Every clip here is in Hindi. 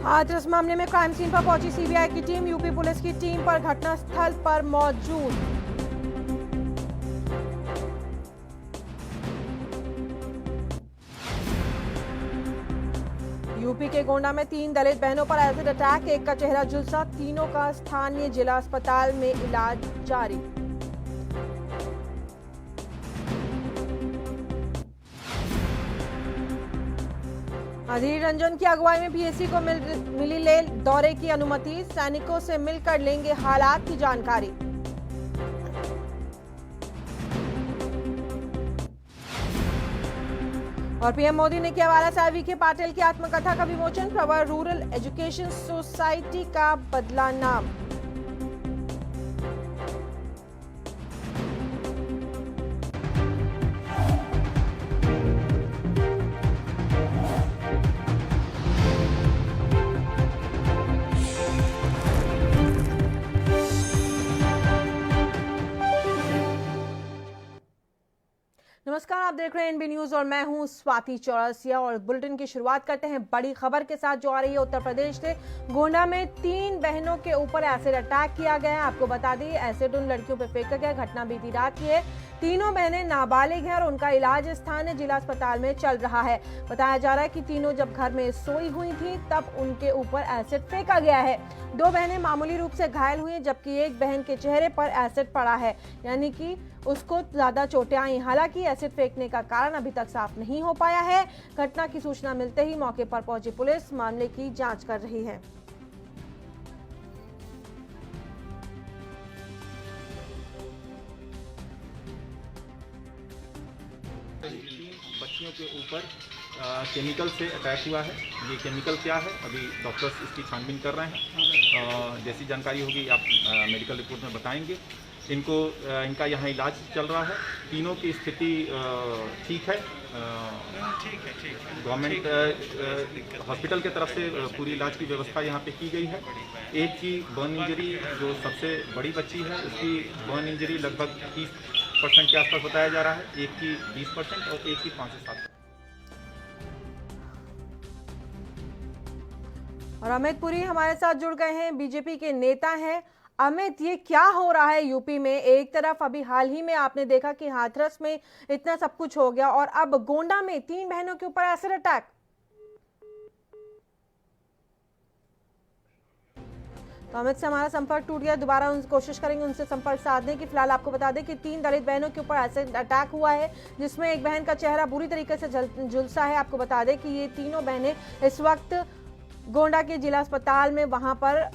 हाथरस मामले में क्राइम सीन पर पहुंची सीबीआई की टीम, यूपी पुलिस की टीम पर घटनास्थल पर मौजूद। यूपी के गोंडा में 3 दलित बहनों पर एसिड अटैक, एक का चेहरा झुलसा, तीनों का स्थानीय जिला अस्पताल में इलाज जारी। अधीर रंजन की अगुवाई में पीएसी को मिली ले दौरे की अनुमति, सैनिकों से मिलकर लेंगे हालात की जानकारी। और पीएम मोदी ने किया वाला साहब वीके पाटिल की आत्मकथा का विमोचन, प्रवर रूरल एजुकेशन सोसाइटी का बदला नाम। नमस्कार, आप देख रहे हैं एनबी न्यूज और मैं हूं स्वाति चौरसिया। और बुलेटिन की शुरुआत करते हैं बड़ी खबर के साथ जो आ रही है उत्तर प्रदेश से। गोंडा में 3 बहनों के ऊपर एसिड अटैक किया गया है। आपको बता दें एसिड उन लड़कियों पर फेंका गया। घटना बीती रात की है। तीनों बहनें नाबालिग हैं और उनका इलाज स्थानीय जिला अस्पताल में चल रहा है। बताया जा रहा है कि तीनों जब घर में सोई हुई थी तब उनके ऊपर एसिड फेंका गया है। 2 बहनें मामूली रूप से घायल हुई, जबकि एक बहन के चेहरे पर एसिड पड़ा है, यानी कि उसको ज्यादा चोटें आई। हालांकि एसिड फेंकने का कारण अभी तक साफ नहीं हो पाया है। घटना की सूचना मिलते ही मौके पर पहुंची पुलिस मामले की जांच कर रही है। बच्चियों के ऊपर केमिकल से अटैक हुआ है। ये केमिकल क्या है अभी डॉक्टर्स इसकी छानबीन कर रहे हैं। जैसी जानकारी होगी आप मेडिकल रिपोर्ट में बताएंगे। इनका यहाँ इलाज चल रहा है। तीनों की स्थिति ठीक है। गवर्नमेंट हॉस्पिटल के तरफ से पूरी इलाज की व्यवस्था यहाँ पे की गई है। एक की बर्न इंजरी जो सबसे बड़ी बच्ची है उसकी बर्न इंजरी लगभग 30% के आसपास बताया जा रहा है। एक की 20% और एक की 5 से 7%। और अमित पुरी हमारे साथ जुड़ गए हैं, बीजेपी के नेता हैं। अमित, ये क्या हो रहा है यूपी में? एक तरफ अभी हाल ही में आपने देखा कि हाथरस में इतना सब कुछ हो गया और अब गोंडा में 3 बहनों के ऊपर एसिड अटैक। तो अमित से हमारा संपर्क टूट गया। दोबारा कोशिश करेंगे उनसे संपर्क साधने की। फिलहाल आपको बता दें कि 3 दलित बहनों के ऊपर एसिड अटैक हुआ है, जिसमें एक बहन का चेहरा बुरी तरीके से झुलसा है। आपको बता दें कि ये तीनों बहनें इस वक्त गोंडा के जिला अस्पताल में वहां पर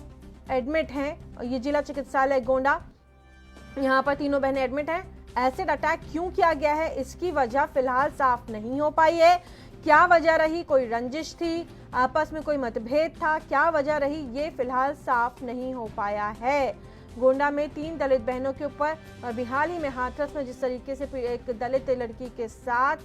एडमिट हैं। ये जिला चिकित्सालय गोंडा, यहाँ पर तीनों बहनें एडमिट हैं। एसिड अटैक क्यों किया गया है इसकी वजह फिलहाल साफ नहीं हो पाई है। क्या वजह रही? कोई रंजिश थी, आपस में कोई मतभेद था, क्या वजह रही, ये फिलहाल साफ नहीं हो पाया है। गोंडा में 3 दलित बहनों के ऊपर और हाल ही में हाथरस में जिस तरीके से एक दलित लड़की के साथ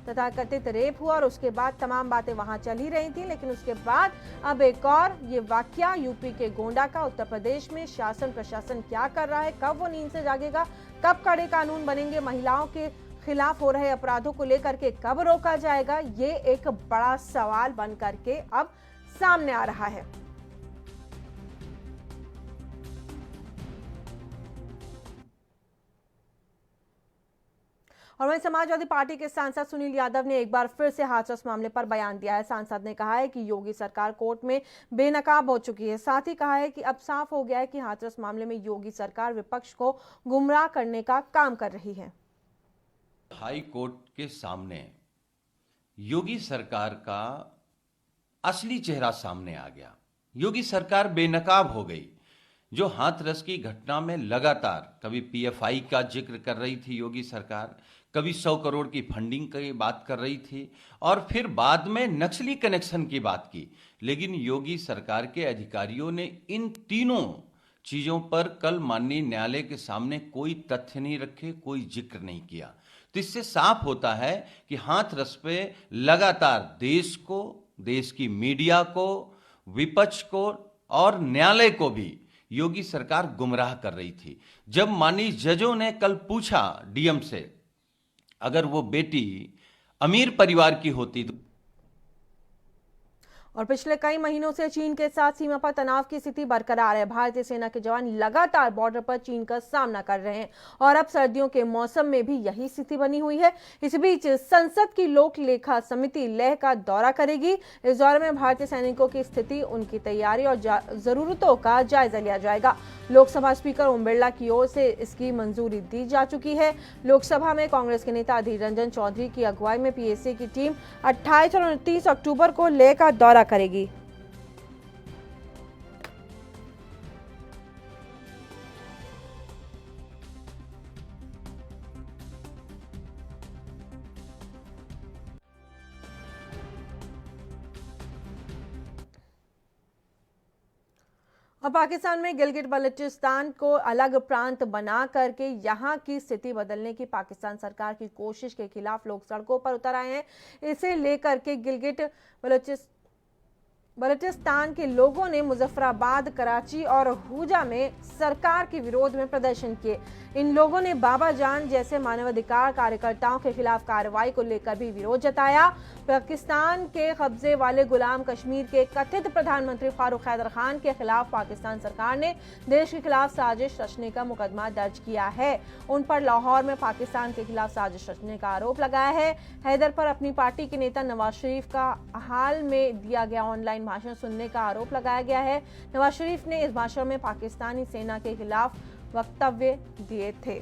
तथाकथित रेप हुआ और उसके बाद तमाम बातें वहां चल ही रही थी, लेकिन उसके बाद अब एक और ये वाकया यूपी के गोंडा का। उत्तर प्रदेश में शासन प्रशासन क्या कर रहा है? कब वो नींद से जागेगा? कब कड़े कानून बनेंगे? महिलाओं के खिलाफ हो रहे अपराधों को लेकर के कब रोका जाएगा? ये एक बड़ा सवाल बन करके अब सामने आ रहा है। और वहीं समाजवादी पार्टी के सांसद सुनील यादव ने एक बार फिर से हाथरस मामले पर बयान दिया है। सांसद ने कहा है कि योगी सरकार कोर्ट में बेनकाब हो चुकी है। साथ ही कहा है कि अब साफ हो गया है कि हाथरस मामले में योगी सरकार विपक्ष को गुमराह करने का काम कर रही है। हाई कोर्ट के सामने योगी सरकार का असली चेहरा सामने आ गया। योगी सरकार बेनकाब हो गई। जो हाथरस की घटना में लगातार कभी पीएफआई का जिक्र कर रही थी योगी सरकार, कभी 100 करोड़ की फंडिंग की बात कर रही थी और फिर बाद में नक्सली कनेक्शन की बात की, लेकिन योगी सरकार के अधिकारियों ने इन तीनों चीजों पर कल माननीय न्यायालय के सामने कोई तथ्य नहीं रखे, कोई जिक्र नहीं किया। तो इससे साफ होता है कि हाथरस पे लगातार देश को, देश की मीडिया को, विपक्ष को और न्यायालय को भी योगी सरकार गुमराह कर रही थी। जब माननीय जजों ने कल पूछा डीएम से, अगर वो बेटी अमीर परिवार की होती तो। और पिछले कई महीनों से चीन के साथ सीमा पर तनाव की स्थिति बरकरार है। भारतीय सेना के जवान लगातार बॉर्डर पर चीन का सामना कर रहे हैं और अब सर्दियों के मौसम में भी यही स्थिति बनी हुई है। इस बीच संसद की लोक लेखा समिति लेह का दौरा करेगी। इस दौरे में भारतीय सैनिकों की स्थिति, उनकी तैयारी और जरूरतों का जायजा लिया जाएगा। लोकसभा स्पीकर ओम बिरला की ओर से इसकी मंजूरी दी जा चुकी है। लोकसभा में कांग्रेस के नेता अधीर रंजन चौधरी की अगुवाई में पीएसी की टीम 28 और 29 अक्टूबर को लेह का दौरा करेगी। और पाकिस्तान में गिलगिट बल्टिस्तान को अलग प्रांत बना करके यहां की स्थिति बदलने की पाकिस्तान सरकार की कोशिश के खिलाफ लोग सड़कों पर उतर आए हैं। इसे लेकर के गिलगिट बल्टिस्तान के लोगों ने मुजफ्फराबाद, कराची और हुजा में सरकार के विरोध में प्रदर्शन किए। इन लोगों ने बाबा जान जैसे मानवाधिकार कार्यकर्ताओं के खिलाफ कार्रवाई को लेकर भी विरोध जताया। पाकिस्तान के कब्जे वाले गुलाम कश्मीर के कथित प्रधानमंत्री फारूक हैदर खान के खिलाफ पाकिस्तान सरकार ने देश के खिलाफ साजिश रचने का मुकदमा दर्ज किया है। उन पर लाहौर में पाकिस्तान के खिलाफ साजिश रचने का आरोप लगाया है। हैदर पर अपनी पार्टी के नेता नवाज शरीफ का हाल में दिया गया ऑनलाइन भाषण सुनने का आरोप लगाया गया है। नवाज शरीफ ने इस भाषण में पाकिस्तानी सेना के खिलाफ वक्तव्य दिए थे।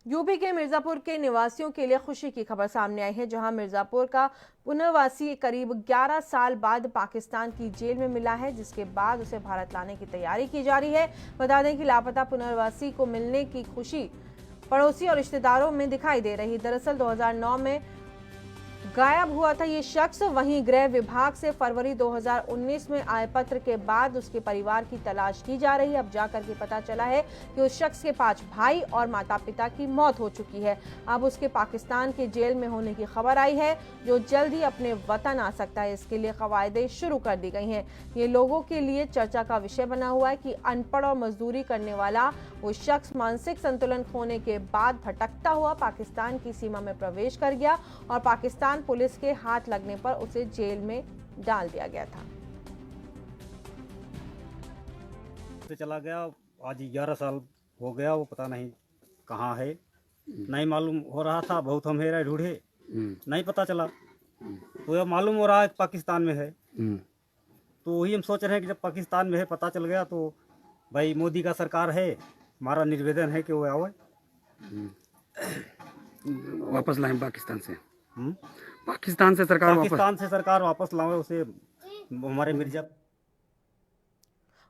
यूपी के मिर्जापुर के निवासियों के लिए खुशी की खबर सामने आई है, जहां मिर्जापुर का पुनर्वासी करीब 11 साल बाद पाकिस्तान की जेल में मिला है, जिसके बाद उसे भारत लाने की तैयारी की जा रही है। बता दें कि लापता पुनर्वासी को मिलने की खुशी पड़ोसी और रिश्तेदारों में दिखाई दे रही। दरअसल 2009 में गायब हुआ था ये शख्स। वहीं गृह विभाग से फरवरी 2019 में आय पत्र के बाद उसके परिवार की तलाश की जा रही है। अब जाकर के पता चला है कि उस शख्स के 5 भाई और माता पिता की मौत हो चुकी है। अब उसके पाकिस्तान के जेल में होने की खबर आई है, जो जल्द ही अपने वतन आ सकता है। इसके लिए कवायदें शुरू कर दी गई हैं। ये लोगों के लिए चर्चा का विषय बना हुआ है कि अनपढ़ और मजदूरी करने वाला वो शख्स मानसिक संतुलन खोने के बाद भटकता हुआ पाकिस्तान की सीमा में प्रवेश कर गया और पाकिस्तान पुलिस के हाथ लगने पर उसे जेल में डाल दिया गया था। चला गया, आज 11 साल हो गया, वो पता नहीं कहाँ है, नहीं मालूम हो रहा था। बहुत हम हेरा ढूंढे, नहीं पता चला। तो यह मालूम हो रहा है पाकिस्तान में है। तो वही हम सोच रहे हैं कि जब पाकिस्तान में है, पता चल गया, तो भाई मोदी का सरकार है, हमारा निवेदन है कि वो आवे, वापस लाएं पाकिस्तान से। पाकिस्तान से सरकार वापस लावे उसे, हमारे मिर्जा।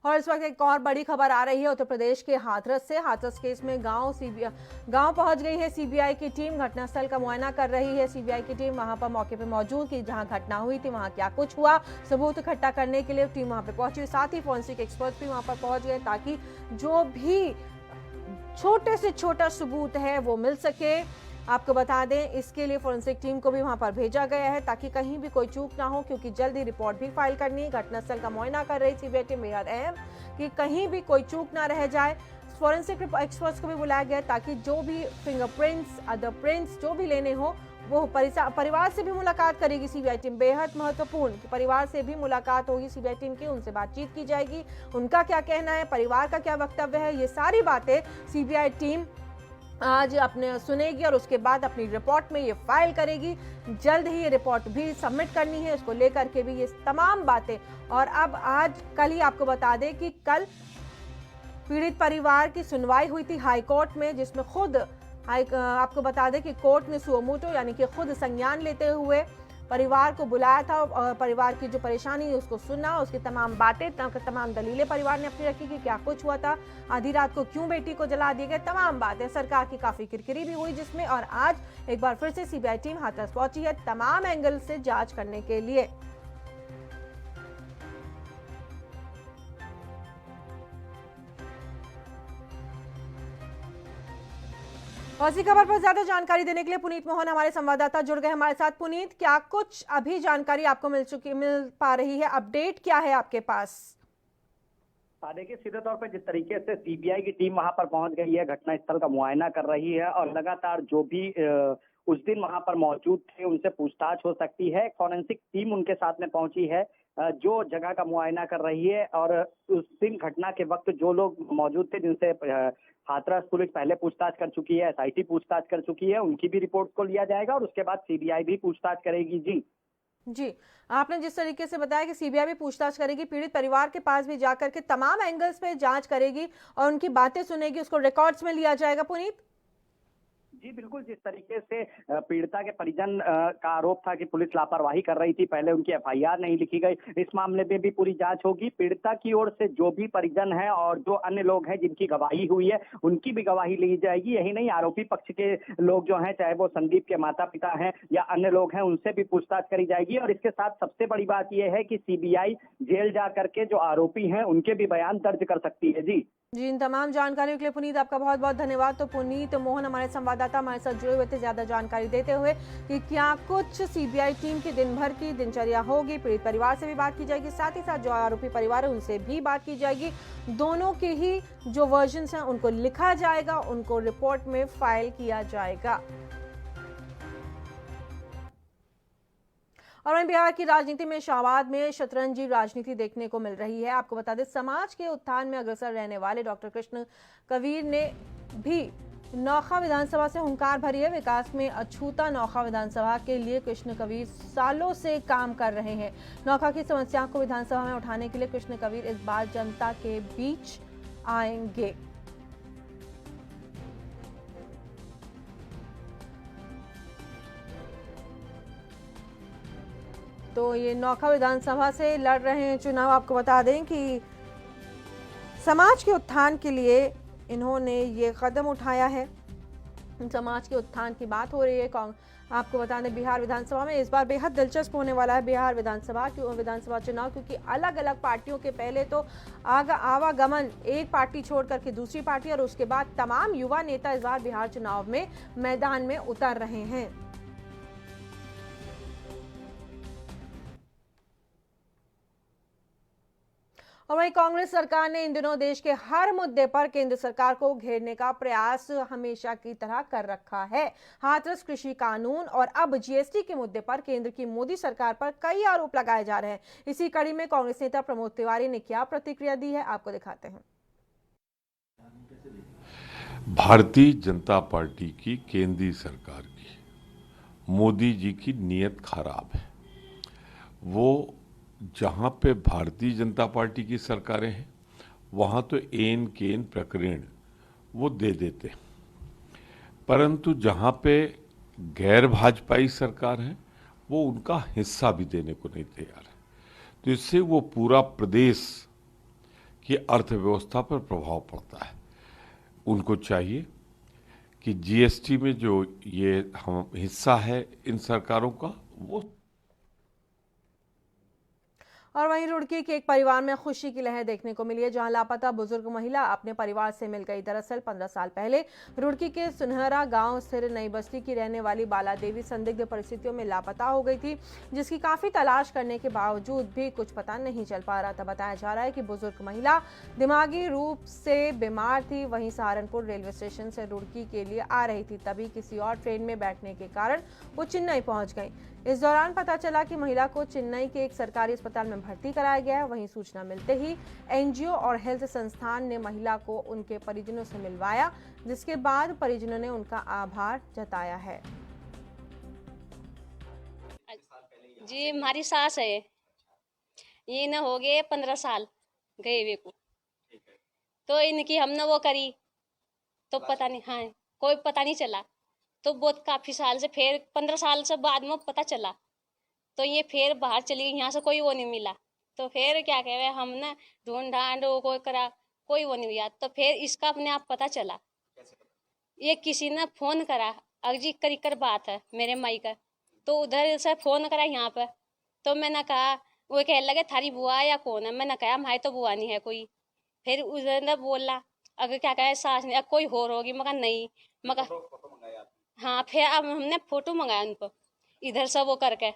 और इस वक्त एक और बड़ी खबर आ रही है उत्तर प्रदेश के हाथरस से। हाथरस केस में गांव पहुंच गई है सीबीआई की टीम। घटनास्थल का मुआयना कर रही है सीबीआई की टीम। वहां पर मौके पर मौजूद कि जहां घटना हुई थी वहां क्या कुछ हुआ, सबूत इकट्ठा करने के लिए टीम वहां पर पहुंची। साथ ही फॉरेंसिक एक्सपर्ट भी वहां पर पहुंच गए ताकि जो भी छोटे से छोटा सबूत है वो मिल सके। आपको बता दें, इसके लिए फोरेंसिक टीम को भी वहां पर भेजा गया है ताकि कहीं भी कोई चूक ना हो, क्योंकि जल्द ही रिपोर्ट भी फाइल करनी है। घटनास्थल का मुआयना कर रही सीबीआई टीम, बेहद अहम कि कहीं भी कोई चूक ना रह जाए। फोरेंसिक एक्सपर्ट्स को भी बुलाया गया ताकि जो भी फिंगरप्रिंट्स, अदर प्रिंट्स जो भी लेने हो वो परिवार से भी मुलाकात करेगी सीबीआई टीम। बेहद महत्वपूर्ण कि परिवार से भी मुलाकात होगी सीबीआई टीम की, उनसे बातचीत की जाएगी, उनका क्या कहना है, परिवार का क्या वक्तव्य है, ये सारी बातें सीबीआई टीम आज अपने सुनेगी और उसके बाद अपनी रिपोर्ट में ये फाइल करेगी। जल्द ही ये रिपोर्ट भी सबमिट करनी है, उसको लेकर के भी ये तमाम बातें। और अब आज कल ही आपको बता दें कि कल पीड़ित परिवार की सुनवाई हुई थी हाई कोर्ट में, जिसमें खुद आपको बता दें कि कोर्ट ने सुओमोटो यानी कि खुद संज्ञान लेते हुए परिवार को बुलाया था और परिवार की जो परेशानी है उसको सुना, उसकी तमाम बातें, तमाम दलीलें परिवार ने अपनी रखी कि क्या कुछ हुआ था, आधी रात को क्यों बेटी को जला दिए गए, तमाम बातें। सरकार की काफी किरकिरी भी हुई जिसमें, और आज एक बार फिर से सीबीआई टीम हाथरस पहुंची है तमाम एंगल से जांच करने के लिए। और इसी खबर पर ज्यादा जानकारी देने के लिए पुनीत मोहन हमारे संवाददाता जुड़ गए हमारे साथ। पुनीत, क्या कुछ अभी जानकारी आपको मिल पा रही है, अपडेट क्या है आपके पास? देखिए, सीधे तौर पे जिस तरीके से सीबीआई की टीम वहां पर पहुंच गई है, घटनास्थल का मुआयना कर रही है और लगातार जो भी उस दिन वहां पर मौजूद थे उनसे पूछताछ हो सकती है। फॉरेंसिक टीम उनके साथ में पहुंची है जो जगह का मुआयना कर रही है और उस दिन घटना के वक्त जो लोग मौजूद थे जिनसे हाथरस पुलिस पहले पूछताछ कर चुकी है, एसआईटी पूछताछ कर चुकी है, उनकी भी रिपोर्ट को लिया जाएगा और उसके बाद सीबीआई भी पूछताछ करेगी। जी, आपने जिस तरीके से बताया कि सीबीआई भी पूछताछ करेगी, पीड़ित परिवार के पास भी जाकर के तमाम एंगल्स पे जांच करेगी और उनकी बातें सुनेगी, उसको रिकॉर्ड्स में लिया जाएगा। पुनीत जी बिल्कुल, जिस तरीके से पीड़िता के परिजन का आरोप था कि पुलिस लापरवाही कर रही थी, पहले उनकी एफआईआर नहीं लिखी गई, इस मामले में भी पूरी जांच होगी। पीड़िता की ओर से जो भी परिजन है और जो अन्य लोग हैं जिनकी गवाही हुई है उनकी भी गवाही ली जाएगी। यही नहीं, आरोपी पक्ष के लोग जो हैं, चाहे वो संदीप के माता पिता हैं या अन्य लोग हैं, उनसे भी पूछताछ करी जाएगी। और इसके साथ सबसे बड़ी बात यह है कि सीबीआई जेल जा करके जो आरोपी हैं उनके भी बयान दर्ज कर सकती है। जी, इन तमाम जानकारियों के लिए पुनीत आपका बहुत बहुत धन्यवाद। तो पुनीत मोहन हमारे संवाददाता हमारे साथ जुड़े हुए थे, ज्यादा जानकारी देते हुए कि क्या कुछ सीबीआई टीम की दिन भर की दिनचर्या होगी। पीड़ित परिवार से भी बात की जाएगी, साथ ही साथ जो आरोपी परिवार है उनसे भी बात की जाएगी। दोनों के ही जो वर्जन्स हैं उनको लिखा जाएगा, उनको रिपोर्ट में फाइल किया जाएगा। और वहीं बिहार की राजनीति में शाहबाद में शतरंजी राजनीति देखने को मिल रही है। आपको बता दें, समाज के उत्थान में अग्रसर रहने वाले डॉक्टर कृष्ण कबीर ने भी नौखा विधानसभा से हुंकार भरी है। विकास में अछूता नौखा विधानसभा के लिए कृष्ण कबीर सालों से काम कर रहे हैं। नौखा की समस्याओं को विधानसभा में उठाने के लिए कृष्ण कबीर इस बार जनता के बीच आएंगे। तो ये नौखा विधानसभा से लड़ रहे हैं चुनाव। आपको बता दें कि समाज के उत्थान के लिए इन्होंने ये कदम उठाया है। समाज के उत्थान की बात हो रही है। आपको बता दें, बिहार विधानसभा में इस बार बेहद दिलचस्प होने वाला है बिहार विधानसभा चुनाव, क्योंकि अलग अलग पार्टियों के पहले तो आवागमन, एक पार्टी छोड़ करके दूसरी पार्टी, और उसके बाद तमाम युवा नेता इस बार बिहार चुनाव में मैदान में उतर रहे हैं। और वहीं कांग्रेस सरकार ने इन दिनों देश के हर मुद्दे पर केंद्र सरकार को घेरने का प्रयास हमेशा की तरह कर रखा है। हाथरस कृषि कानून और अब जीएसटी के मुद्दे पर केंद्र की मोदी सरकार पर कई आरोप लगाए जा रहे हैं। इसी कड़ी में कांग्रेस नेता प्रमोद तिवारी ने क्या प्रतिक्रिया दी है, आपको दिखाते हैं। भारतीय जनता पार्टी की केंद्रीय सरकार की, मोदी जी की नीयत खराब है। वो जहाँ पे भारतीय जनता पार्टी की सरकारें हैं वहाँ तो एन केन प्रकरण वो दे देते, परंतु जहाँ पे गैर भाजपाई सरकार है वो उनका हिस्सा भी देने को नहीं तैयार है। तो इससे वो पूरा प्रदेश की अर्थव्यवस्था पर प्रभाव पड़ता है। उनको चाहिए कि जीएसटी में जो ये हम हिस्सा है इन सरकारों का वो। और वहीं रुड़की के एक परिवार में खुशी की लहर देखने को मिली है, जहां लापता बुजुर्ग महिला अपने परिवार से मिल गई। दरअसल 15 साल पहले रुड़की के सुनहरा गांव स्थित नई बस्ती की रहने वाली बाला देवी संदिग्ध परिस्थितियों में लापता हो गई थी, जिसकी काफी तलाश करने के बावजूद भी कुछ पता नहीं चल पा रहा था। बताया जा रहा है कि बुजुर्ग महिला दिमागी रूप से बीमार थी। वहीं सहारनपुर रेलवे स्टेशन से रुड़की के लिए आ रही थी, तभी किसी और ट्रेन में बैठने के कारण वो चेन्नई पहुंच गई। इस दौरान पता चला कि महिला को चेन्नई के एक सरकारी अस्पताल में भर्ती कराया गया है। वहीं सूचना मिलते ही एनजीओ और हेल्थ संस्थान ने महिला को उनके परिजनों से मिलवाया, जिसके बाद परिजनों ने उनका आभार जताया है। जी हमारी सास है, ये न हो गए 15 साल गए हुए को, तो इनकी हमने वो करी तो पता नहीं, हाँ कोई पता नहीं चला। तो बहुत काफी साल से फिर 15 साल से बाद में पता चला, तो ये फिर बाहर चली गई, यहाँ से कोई वो नहीं मिला। तो फिर क्या कहे हम ना ढूंढ ढांड कोई करा, कोई वो नहीं हुआ। तो फिर इसका अपने आप पता चला, ये किसी ने फोन करा, अगजी करी कर बात है मेरे माई का, तो उधर से फोन करा यहाँ पर। तो मैंने कहा, वो कह लगे थारी बुआ या कौन है। मैंने कहा हमारी तो बुआ नहीं है कोई। फिर उधर बोला अगर क्या कहे सास ने कोई और होगी, मगर नहीं, मगर हाँ। फिर अब हमने फोटो मंगाया उनको, इधर से वो करके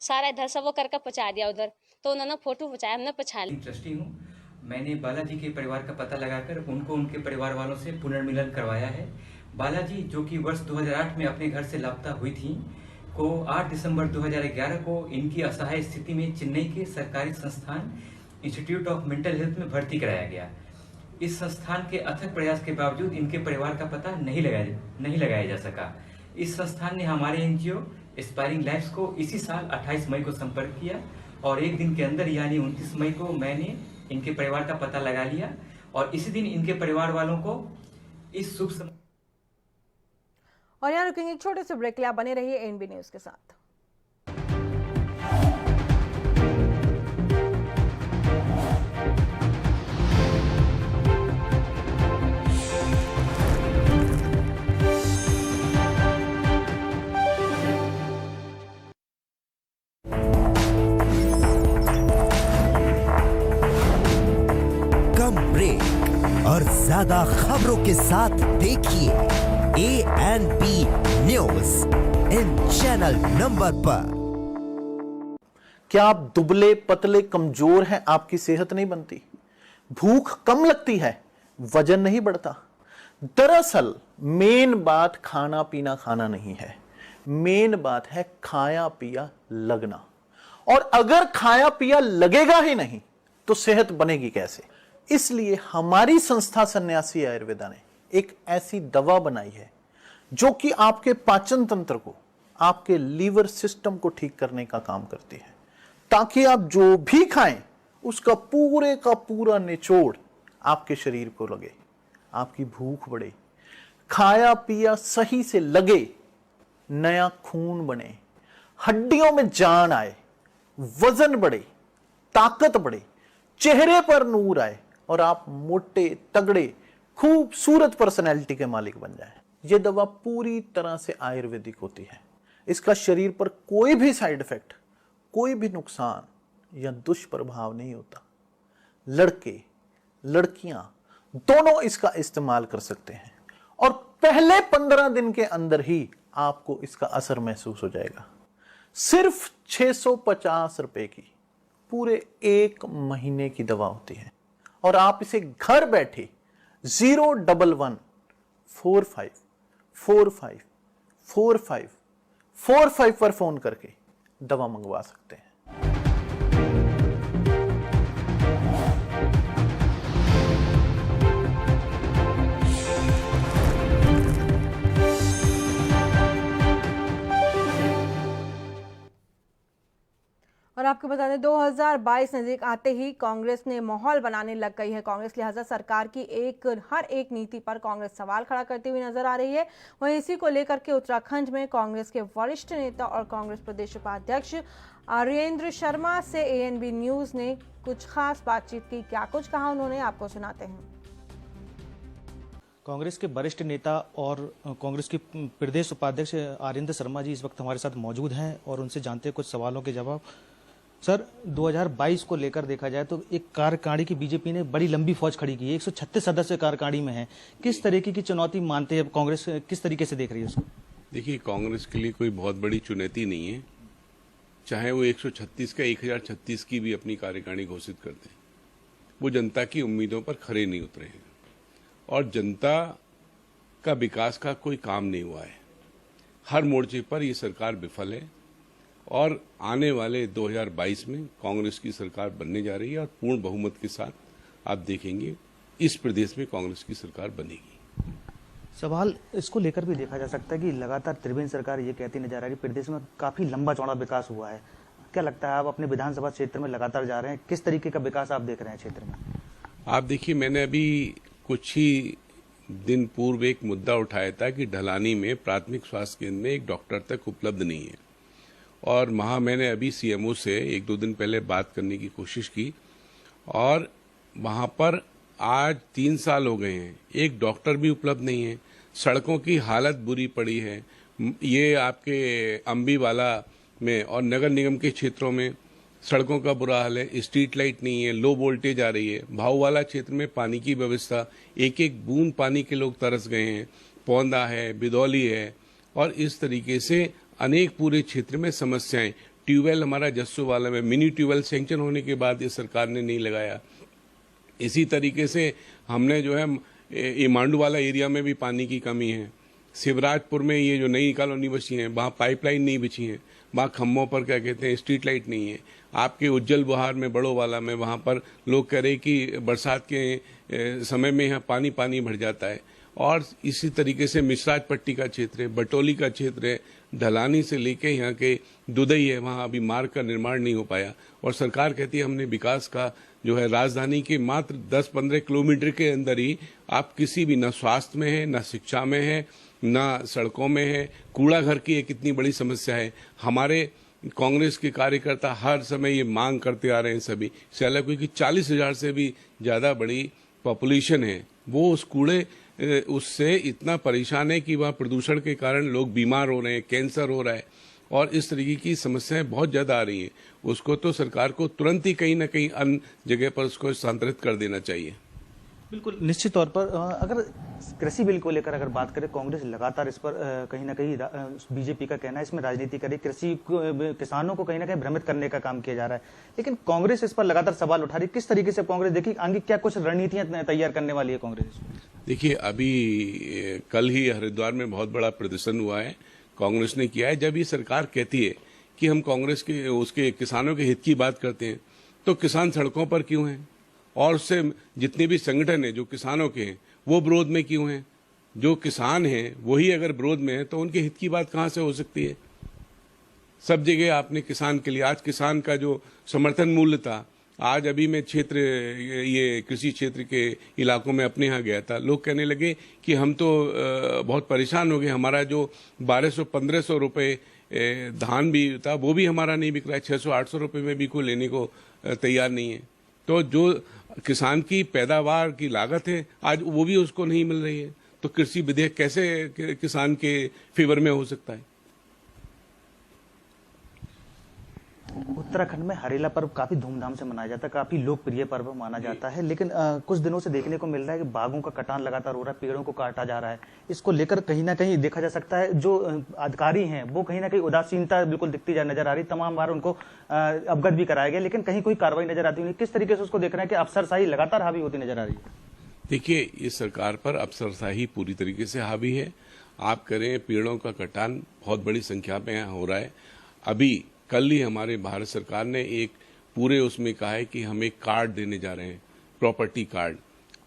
सारा इधर से वो करके पहुँचा दिया उधर। तो उन्होंने फोटो पहुँचाया, हमने पहुँचा लिया। ट्रस्टी हूँ मैंने बालाजी के परिवार का पता लगाकर उनको उनके परिवार वालों से पुनर्मिलन करवाया है। बालाजी, जो कि वर्ष 2008 में अपने घर से लापता हुई थी, को 8 दिसंबर 2011 को इनकी असहाय स्थिति में चेन्नई के सरकारी संस्थान इंस्टीट्यूट ऑफ मेंटल हेल्थ में भर्ती कराया गया। इस संस्थान के अथक प्रयास के बावजूद इनके परिवार का पता नहीं लगाया जा सका। इस संस्थान ने हमारे एनजीओ एस्पायरिंग लाइफ्स को इसी साल 28 मई को संपर्क किया और एक दिन के अंदर यानी 29 मई को मैंने इनके परिवार का पता लगा लिया और इसी दिन इनके परिवार वालों को इस शुभ समय। और यहाँ रुकेंगे एक छोटे से ब्रेक के लिए। आप बने रहिए एएनबी न्यूज के साथ। कम ब्रेक और ज्यादा खबरों के साथ देखिए ANB news in channel number पर। क्या आप दुबले पतले कमजोर हैं? आपकी सेहत नहीं बनती, भूख कम लगती है, वजन नहीं बढ़ता? दरअसल मेन बात खाना पीना खाना नहीं है, मेन बात है खाया पिया लगना। और अगर खाया पिया लगेगा ही नहीं तो सेहत बनेगी कैसे? इसलिए हमारी संस्था सन्यासी आयुर्वेदा ने एक ऐसी दवा बनाई है जो कि आपके पाचन तंत्र को, आपके लीवर सिस्टम को ठीक करने का काम करती है, ताकि आप जो भी खाएं उसका पूरे का पूरा निचोड़ आपके शरीर को लगे, आपकी भूख बढ़े, खाया पिया सही से लगे, नया खून बने, हड्डियों में जान आए, वजन बढ़े, ताकत बढ़े, चेहरे पर नूर आए और आप मोटे तगड़े खूबसूरत पर्सनैलिटी के मालिक बन जाएं। यह दवा पूरी तरह से आयुर्वेदिक होती है। इसका शरीर पर कोई भी साइड इफेक्ट, कोई भी नुकसान या दुष्प्रभाव नहीं होता। लड़के लड़कियां दोनों इसका इस्तेमाल कर सकते हैं और पहले 15 दिन के अंदर ही आपको इसका असर महसूस हो जाएगा। सिर्फ 650 रुपए की पूरे 1 महीने की दवा होती है और आप इसे घर बैठे 01145454545 पर फोन करके दवा मंगवा सकते हैं। और आपको बता दें 2022 नजदीक आते ही कांग्रेस ने माहौल बनाने लग गई है। कांग्रेस लिहाजा सरकार की हर एक नीति पर कांग्रेस सवाल खड़ा करती हुई नजर आ रही है। वहीं इसी को लेकर के उत्तराखंड में कांग्रेस के वरिष्ठ नेता और कांग्रेस प्रदेश उपाध्यक्ष आर्येंद्र शर्मा से एएनबी न्यूज ने कुछ खास बातचीत की। क्या कुछ कहा उन्होंने, आपको सुनाते हैं। कांग्रेस के वरिष्ठ नेता और कांग्रेस के प्रदेश उपाध्यक्ष आर्येंद्र शर्मा जी इस वक्त हमारे साथ मौजूद हैं और उनसे जानते हैं कुछ सवालों के जवाब। सर, 2022 को लेकर देखा जाए तो एक कार्यकारिणी की बीजेपी ने बड़ी लंबी फौज खड़ी की है, 136 सदस्य कार्यकारिणी में है। किस तरीके की चुनौती मानते हैं कांग्रेस, किस तरीके से देख रही है उसको? देखिए, कांग्रेस के लिए कोई बहुत बड़ी चुनौती नहीं है, चाहे वो 136 का 1036 की भी अपनी कार्यकारिणी घोषित करते हैं। वो जनता की उम्मीदों पर खरे नहीं उतरे हैं और जनता का विकास का कोई काम नहीं हुआ है। हर मोर्चे पर ये सरकार विफल है और आने वाले 2022 में कांग्रेस की सरकार बनने जा रही है और पूर्ण बहुमत के साथ आप देखेंगे इस प्रदेश में कांग्रेस की सरकार बनेगी। सवाल इसको लेकर भी देखा जा सकता है कि लगातार त्रिवेंद्र सरकार ये कहती नजर आ रही है प्रदेश में काफी लंबा चौड़ा विकास हुआ है। क्या लगता है, आप अपने विधानसभा क्षेत्र में लगातार जा रहे हैं, किस तरीके का विकास आप देख रहे हैं क्षेत्र में? आप देखिए, मैंने अभी कुछ ही दिन पूर्व एक मुद्दा उठाया था कि ढलानी में प्राथमिक स्वास्थ्य केंद्र में एक डॉक्टर तक उपलब्ध नहीं है और वहाँ मैंने अभी सीएमओ से 1-2 दिन पहले बात करने की कोशिश की और वहाँ पर आज 3 साल हो गए हैं, एक डॉक्टर भी उपलब्ध नहीं है। सड़कों की हालत बुरी पड़ी है। ये आपके अम्बीवाला में और नगर निगम के क्षेत्रों में सड़कों का बुरा हाल है, स्ट्रीट लाइट नहीं है, लो वोल्टेज आ रही है। भाऊवाला क्षेत्र में पानी की व्यवस्था, एक एक बूंद पानी के लोग तरस गए हैं। पौंदा है, बिदौली है और इस तरीके से अनेक पूरे क्षेत्र में समस्याएं। ट्यूबवेल हमारा जस्सोवाला में मिनी ट्यूबवेल सैंक्शन होने के बाद ये सरकार ने नहीं लगाया। इसी तरीके से हमने जो है ये मांडूवाला एरिया में भी पानी की कमी है। शिवराजपुर में ये जो नई कॉलोनी बची है वहाँ पाइपलाइन नहीं बिछी है, वहाँ खम्भों पर क्या कहते हैं स्ट्रीट लाइट नहीं है। आपके उज्जैन बिहार में बड़ोवाला में वहाँ पर लोग कह रहे कि बरसात के समय में यहाँ पानी पानी भर जाता है। और इसी तरीके से मिश्राज पट्टी का क्षेत्र है, बटोली का क्षेत्र है, ढलानी से लेके यहाँ के दुदई है, वहाँ अभी मार्ग का निर्माण नहीं हो पाया। और सरकार कहती है हमने विकास का जो है राजधानी के मात्र 10-15 किलोमीटर के अंदर ही आप किसी भी, न स्वास्थ्य में है, न शिक्षा में है, न सड़कों में है, कूड़ा घर की एक इतनी बड़ी समस्या है। हमारे कांग्रेस के कार्यकर्ता हर समय ये मांग करते आ रहे हैं सभी से, क्योंकि 40,000 से भी ज़्यादा बड़ी पॉपुलेशन है, वो उस कूड़े उससे इतना परेशान है कि वहाँ प्रदूषण के कारण लोग बीमार हो रहे हैं, कैंसर हो रहा है और इस तरीके की समस्याएं बहुत ज़्यादा आ रही हैं। उसको तो सरकार को तुरंत ही कहीं ना कहीं अन्य जगह पर उसको स्थानांतरित कर देना चाहिए। बिल्कुल, निश्चित तौर पर अगर कृषि बिल को लेकर अगर बात करें, कांग्रेस लगातार इस पर कहीं ना कहीं बीजेपी का कहना है इसमें राजनीति करे, कृषि किसानों को कहीं ना कहीं भ्रमित करने का काम किया जा रहा है, लेकिन कांग्रेस इस पर लगातार सवाल उठा रही है। किस तरीके से कांग्रेस देखिए आगे क्या कुछ रणनीतियां तैयार करने वाली है कांग्रेस? देखिए, अभी कल ही हरिद्वार में बहुत बड़ा प्रदर्शन हुआ है, कांग्रेस ने किया है। जब ये सरकार कहती है कि हम कांग्रेस के उसके किसानों के हित की बात करते हैं, तो किसान सड़कों पर क्यों हैं? और उससे जितने भी संगठन हैं जो किसानों के हैं वो विरोध में क्यों हैं? जो किसान हैं वही अगर विरोध में है तो उनके हित की बात कहाँ से हो सकती है? सब जगह आपने किसान के लिए, आज किसान का जो समर्थन मूल्य था, आज अभी मैं क्षेत्र ये कृषि क्षेत्र के इलाकों में अपने यहाँ गया था, लोग कहने लगे कि हम तो बहुत परेशान हो गए, हमारा जो 1200-1500 रुपये धान भी था वो भी हमारा नहीं बिक रहा है, 600-800 रुपये में भी कोई लेने को तैयार नहीं है। तो जो किसान की पैदावार की लागत है आज वो भी उसको नहीं मिल रही है, तो कृषि विधेयक कैसे किसान के फेवर में हो सकता है? उत्तराखंड में हरेला पर्व काफी धूमधाम से मनाया जाता है, काफी लोकप्रिय पर्व माना जाता है, लेकिन कुछ दिनों से देखने को मिल रहा है कि बाघों का कटान लगातार हो रहा है, पेड़ों को काटा जा रहा है। इसको लेकर कहीं ना कहीं देखा जा सकता है जो अधिकारी हैं वो कहीं ना कहीं उदासीनता बिल्कुल दिखती नजर आ रही। तमाम बार उनको अवगत भी कराया गया, लेकिन कहीं कोई कार्रवाई नजर आती नहीं। किस तरीके से उसको देख रहे हैं कि अफसरशाही लगातार हावी होती नजर आ रही है? देखिए, इस सरकार पर अफसरशाही पूरी तरीके से हावी है। आप करें, पेड़ों का कटान बहुत बड़ी संख्या में हो रहा है। अभी कल ही हमारे भारत सरकार ने एक पूरे उसमें कहा है कि हम एक कार्ड देने जा रहे हैं, प्रॉपर्टी कार्ड।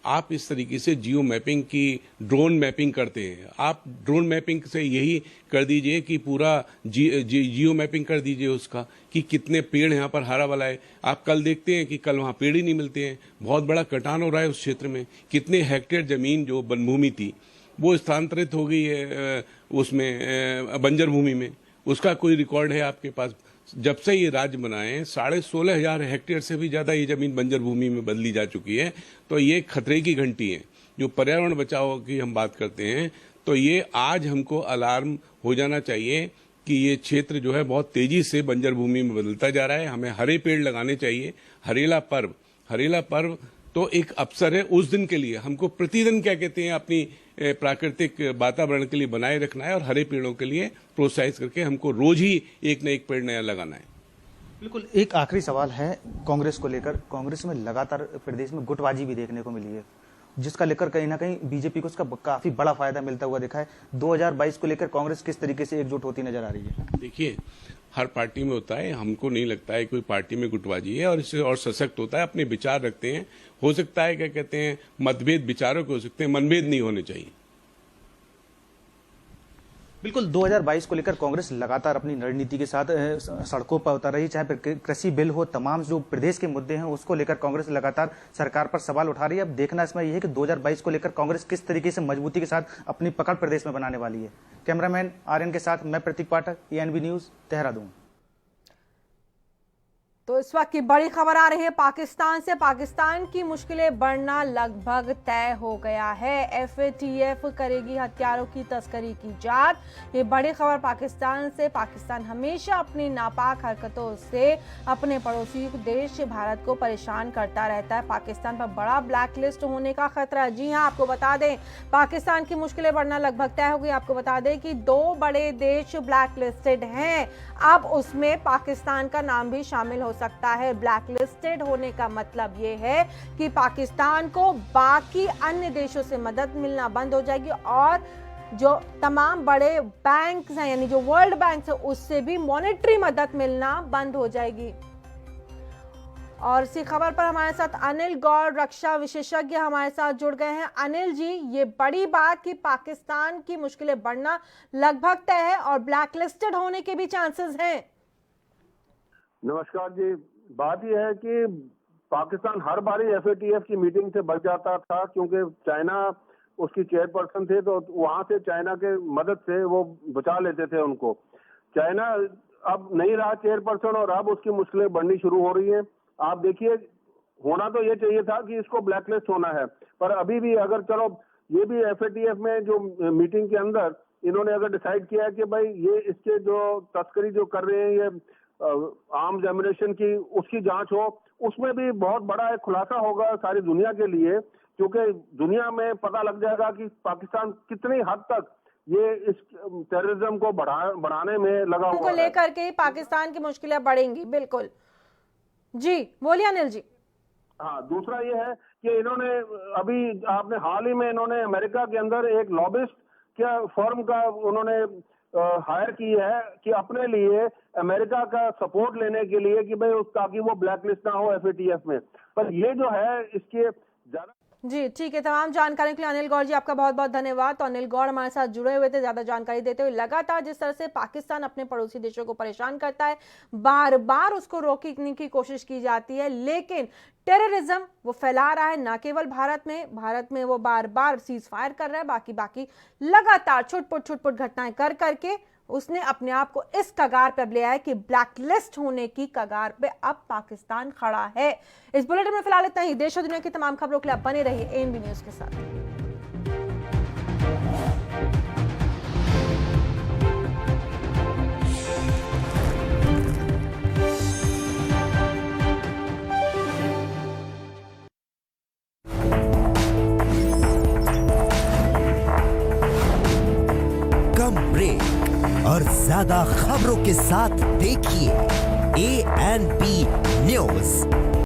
आप इस तरीके से जियो मैपिंग की, ड्रोन मैपिंग करते हैं, आप ड्रोन मैपिंग से यही कर दीजिए कि पूरा जियो मैपिंग कर दीजिए उसका कि कितने पेड़ यहाँ पर हरा वाला है। आप कल देखते हैं कि कल वहाँ पेड़ ही नहीं मिलते हैं, बहुत बड़ा कटान हो रहा है उस क्षेत्र में। कितने हेक्टेयर जमीन जो वनभूमि थी वो स्थानांतरित हो गई है उसमें बंजर भूमि में, उसका कोई रिकॉर्ड है आपके पास? जब से ये राज्य बनाए 16,500 हेक्टेयर से भी ज़्यादा ये जमीन बंजर भूमि में बदली जा चुकी है। तो ये खतरे की घंटी है। जो पर्यावरण बचाव की हम बात करते हैं तो ये आज हमको अलार्म हो जाना चाहिए कि ये क्षेत्र जो है बहुत तेजी से बंजर भूमि में बदलता जा रहा है। हमें हरे पेड़ लगाने चाहिए। हरेला पर्व तो एक अवसर है उस दिन के लिए। हमको प्रतिदिन क्या कहते हैं अपनी प्राकृतिक वातावरण के लिए बनाए रखना है और हरे पेड़ों के लिए प्रोत्साहित करके हमको रोज ही एक न एक पेड़ नया लगाना है। बिल्कुल, एक आखिरी सवाल है कांग्रेस को लेकर। कांग्रेस में लगातार प्रदेश में गुटबाजी भी देखने को मिली है, जिसका लेकर कहीं ना कहीं बीजेपी को उसका काफी बड़ा फायदा मिलता हुआ दिखा है। 2022 को लेकर कांग्रेस किस तरीके से एकजुट होती नजर आ रही है? देखिए, हर पार्टी में होता है, हमको नहीं लगता है कोई पार्टी में गुटबाजी है, और इससे और सशक्त होता है, अपने विचार रखते हैं। हो सकता है क्या कहते हैं मतभेद विचारों के हो सकते हैं, मनभेद नहीं होने चाहिए। बिल्कुल, 2022 को लेकर कांग्रेस लगातार अपनी रणनीति के साथ सड़कों पर उतर रही, चाहे कृषि बिल हो, तमाम जो प्रदेश के मुद्दे हैं उसको लेकर कांग्रेस लगातार सरकार पर सवाल उठा रही है। अब देखना इसमें यह है कि 2022 को लेकर कांग्रेस किस तरीके से मजबूती के साथ अपनी पकड़ प्रदेश में बनाने वाली है। कैमरामैन आर्यन के साथ मैं प्रतीक पाठक, ANB न्यूज, देहरादून। तो इस वक्त की बड़ी खबर आ रही है पाकिस्तान से। पाकिस्तान की मुश्किलें बढ़ना लगभग तय हो गया है। FATF करेगी हथियारों की तस्करी की जांच। ये बड़ी खबर पाकिस्तान से। पाकिस्तान हमेशा अपनी नापाक हरकतों से अपने पड़ोसी देश भारत को परेशान करता रहता है। पाकिस्तान पर बड़ा ब्लैक लिस्ट होने का खतरा। जी हाँ, आपको बता दें पाकिस्तान की मुश्किलें बढ़ना लगभग तय हो गई। आपको बता दें कि 2 बड़े देश ब्लैक लिस्टेड हैं। अब उसमें पाकिस्तान का नाम भी शामिल हो सकता है। ब्लैक लिस्टेड होने का मतलब ये है कि पाकिस्तान को बाकी अन्य देशों से मदद मिलना बंद हो जाएगी और जो तमाम बड़े बैंक हैं यानी जो वर्ल्ड बैंक है उससे भी मॉनेटरी मदद मिलना बंद हो जाएगी। और इसी खबर पर हमारे साथ अनिल गौड़ रक्षा विशेषज्ञ हमारे साथ जुड़ गए हैं। अनिल जी, ये बड़ी बात कि पाकिस्तान की मुश्किलें बढ़ना लगभग तय है और ब्लैकलिस्टेड होने के भी चांसेस हैं। नमस्कार जी, बात यह है कि पाकिस्तान हर बारी FATF की मीटिंग से बच जाता था क्योंकि चाइना उसकी चेयरपर्सन थे, तो वहां से चाइना के मदद से वो बचा लेते थे उनको। चाइना अब नहीं रहा चेयरपर्सन और अब उसकी मुश्किलें बढ़नी शुरू हो रही हैं। आप देखिए, होना तो ये चाहिए था कि इसको ब्लैकलिस्ट होना है, पर अभी भी अगर चलो ये भी FATF में जो मीटिंग के अंदर इन्होंने अगर डिसाइड किया है कि भाई ये इसके जो तस्करी जो कर रहे हैं ये आर्म्स एम्युनिशन की उसकी जांच हो, उसमें भी बहुत बड़ा एक खुलासा होगा सारी दुनिया के लिए, क्योंकि दुनिया में पता लग जाएगा कि पाकिस्तान कितनी हद तक ये इस टेररिज्म को बढ़ाने में लगा हुआ है। लेकर के पाकिस्तान की मुश्किलें बढ़ेंगी। बिल्कुल जी, बोलिए अनिल जी। हाँ, दूसरा ये है कि इन्होंने अभी आपने हाल ही में इन्होंने अमेरिका के अंदर एक लॉबिस्ट क्या फर्म का उन्होंने हायर की है कि अपने लिए अमेरिका का सपोर्ट लेने के लिए कि भाई ताकि वो ब्लैकलिस्ट ना हो FATF में। पर ये जो है इसके ज्यादा जी ठीक है, तमाम जानकारी के लिए अनिल गौड़ जी आपका बहुत बहुत धन्यवाद। तो अनिल गौड़ हमारे साथ जुड़े हुए थे ज्यादा जानकारी देते हुए। लगातार जिस तरह से पाकिस्तान अपने पड़ोसी देशों को परेशान करता है, बार बार उसको रोकने की कोशिश की जाती है, लेकिन टेररिज्म वो फैला रहा है, न केवल भारत में वो बार बार सीज फायर कर रहा है, बाकी लगातार छुटपुट घटनाएं कर करके उसने अपने आप को इस कगार पे ले आया कि ब्लैकलिस्ट होने की कगार पे अब पाकिस्तान खड़ा है। इस बुलेटिन में फिलहाल इतना ही। देश और दुनिया की तमाम खबरों के लिए आप बने रहिए ANB न्यूज के साथ। और ज्यादा खबरों के साथ देखिए ANB न्यूज।